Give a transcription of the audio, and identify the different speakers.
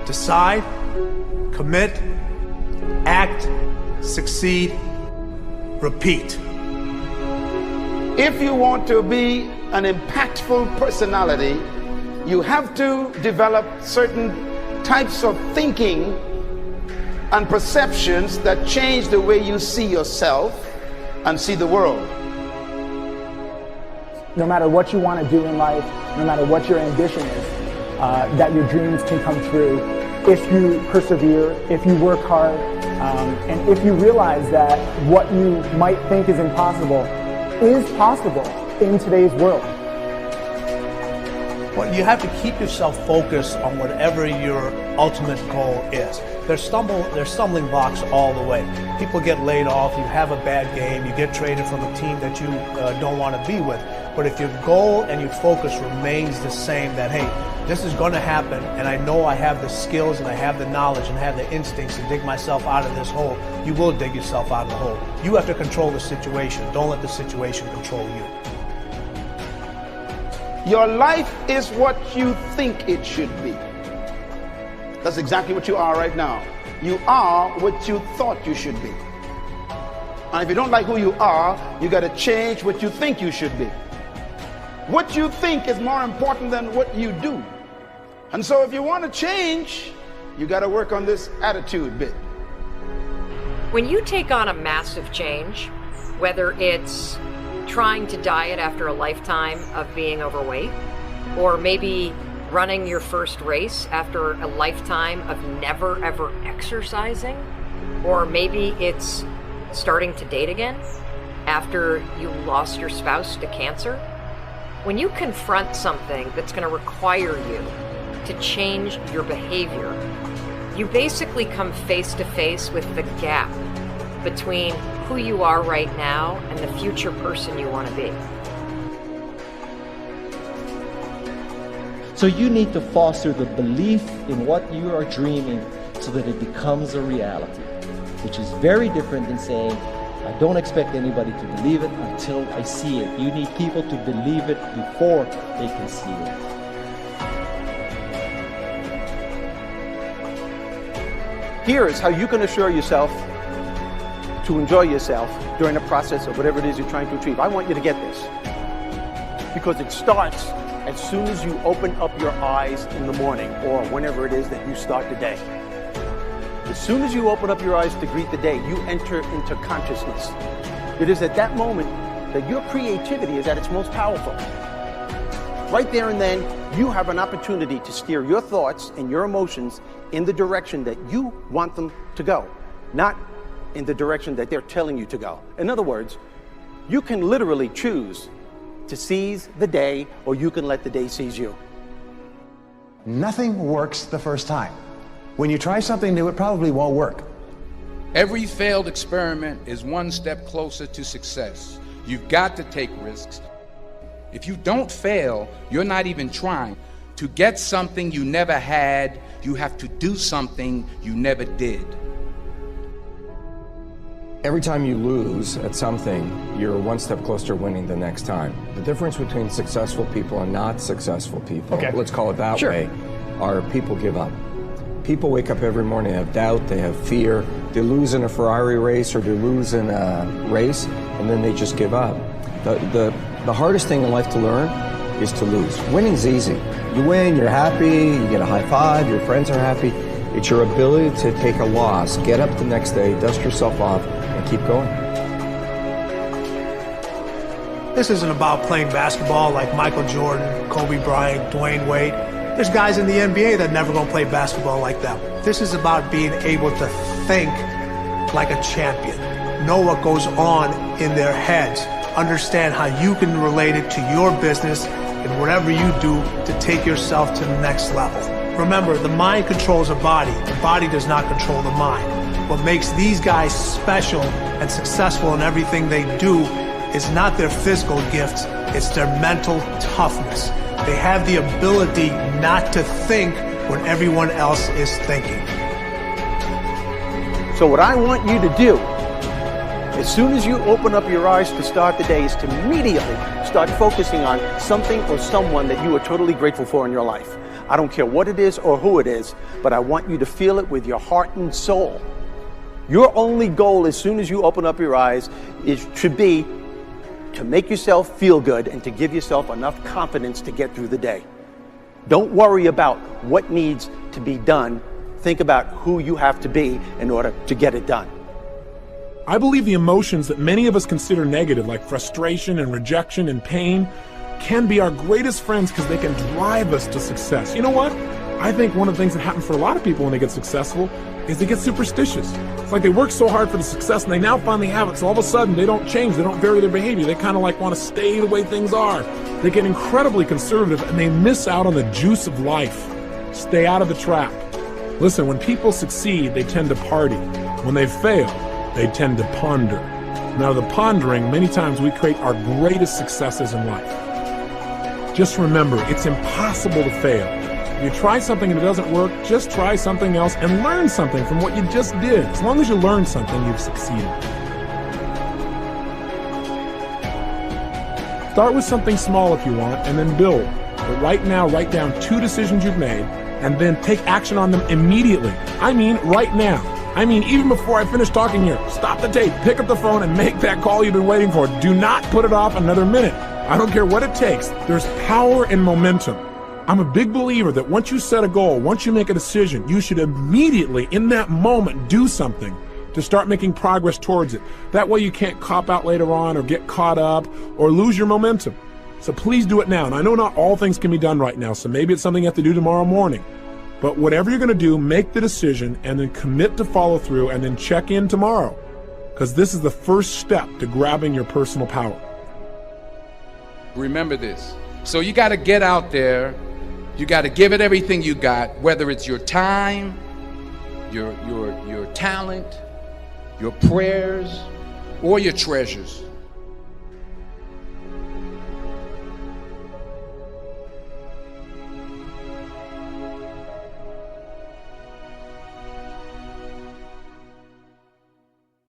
Speaker 1: Decide, commit, act, succeed, repeat.
Speaker 2: If you want to be an impactful personality, you have to develop certain types of thinking and perceptions that change the way you see yourself and see the world.
Speaker 3: No matter what you want to do in life, no matter what your ambition is, that your dreams can come true if you persevere, if you work hard, and if you realize that what you might think is impossible is possible in today's world.
Speaker 1: Well, you have to keep yourself focused on whatever your ultimate goal is. There's stumbling blocks all the way. People get laid off, you have a bad game, you get traded from a team that you don't want to be with. But if your goal and your focus remains the same, that, hey, this is going to happen, and I know I have the skills and I have the knowledge and have the instincts to dig myself out of this hole, you will dig yourself out of the hole. You have to control the situation. Don't let the situation control you.
Speaker 2: Your life is what you think it should be. That's exactly what you are right now. You are what you thought you should be. And if you don't like who you are, you got to change what you think you should be. What you think is more important than what you do. And so if you want to change, you got to work on this attitude bit.
Speaker 4: When you take on a massive change, whether it's trying to diet after a lifetime of being overweight, or maybe running your first race after a lifetime of never ever exercising, or maybe it's starting to date again after you lost your spouse to cancer. When you confront something that's going to require you to change your behavior, you basically come face to face with the gap between who you are right now and the future person you want to be.
Speaker 5: So you need to foster the belief in what you are dreaming so that it becomes a reality, which is very different than saying, I don't expect anybody to believe it until I see it. You need people to believe it before they can see it.
Speaker 6: Here is how you can assure yourself to enjoy yourself during the process of whatever it is you're trying to achieve. I want you to get this, because it starts as soon as you open up your eyes in the morning, or whenever it is that you start the day. As soon as you open up your eyes to greet the day, you enter into consciousness. It is at that moment that your creativity is at its most powerful. Right there and then, you have an opportunity to steer your thoughts and your emotions in the direction that you want them to go, not in the direction that they're telling you to go. In other words, you can literally choose to seize the day, or you can let the day seize you.
Speaker 7: Nothing works the first time. When you try something new, it probably won't work.
Speaker 8: Every failed experiment is one step closer to success. You've got to take risks. If you don't fail, you're not even trying. To get something you never had, you have to do something you never did.
Speaker 9: Every time you lose at something, you're one step closer to winning the next time. The difference between successful people and not successful people, let's call it that way, are people give up. People wake up every morning, they have doubt, they have fear, they lose in a Ferrari race or they lose in a race, and then they just give up. The hardest thing in life to learn is to lose. Winning's easy. You win, you're happy, you get a high five, your friends are happy. It's your ability to take a loss, get up the next day, dust yourself off, and keep going.
Speaker 1: This isn't about playing basketball like Michael Jordan, Kobe Bryant, Dwayne Wade. There's guys in the NBA that never gonna play basketball like them. This is about being able to think like a champion, know what goes on in their heads, understand how you can relate it to your business and whatever you do to take yourself to the next level. Remember, the mind controls the body does not control the mind. What makes these guys special and successful in everything they do is not their physical gifts, it's their mental toughness. They have the ability not to think when everyone else is thinking.
Speaker 6: So what I want you to do, as soon as you open up your eyes to start the day, is to immediately start focusing on something or someone that you are totally grateful for in your life. I don't care what it is or who it is, but I want you to feel it with your heart and soul. Your only goal as soon as you open up your eyes should be to make yourself feel good and to give yourself enough confidence to get through the day. Don't worry about what needs to be done. Think about who you have to be in order to get it done.
Speaker 10: I believe the emotions that many of us consider negative, like frustration and rejection and pain, can be our greatest friends because they can drive us to success. You know what? I think one of the things that happens for a lot of people when they get successful is they get superstitious. It's like they work so hard for the success and they now finally have it, so all of a sudden they don't change, they don't vary their behavior, they kind of like want to stay the way things are. They get incredibly conservative and they miss out on the juice of life. Stay out of the trap. Listen, when people succeed, they tend to party. When they fail, they tend to ponder. Now, the pondering, many times we create our greatest successes in life. Just remember, it's impossible to fail. If you try something and it doesn't work, just try something else and learn something from what you just did. As long as you learn something, you've succeeded. Start with something small if you want, and then build. But right now, write down 2 decisions you've made, and then take action on them immediately. I mean, right now. I mean, even before I finish talking here, stop the tape, pick up the phone, and make that call you've been waiting for. Do not put it off another minute. I don't care what it takes. There's power in momentum. I'm a big believer that once you set a goal, once you make a decision, you should immediately, in that moment, do something to start making progress towards it. That way you can't cop out later on or get caught up or lose your momentum. So please do it now. And I know not all things can be done right now, so maybe it's something you have to do tomorrow morning. But whatever you're going to do, make the decision and then commit to follow through and then check in tomorrow. Because this is the first step to grabbing your personal power.
Speaker 8: Remember this. So you got to get out there. You got to give it everything you got, whether it's your time, your talent, your prayers, or your treasures.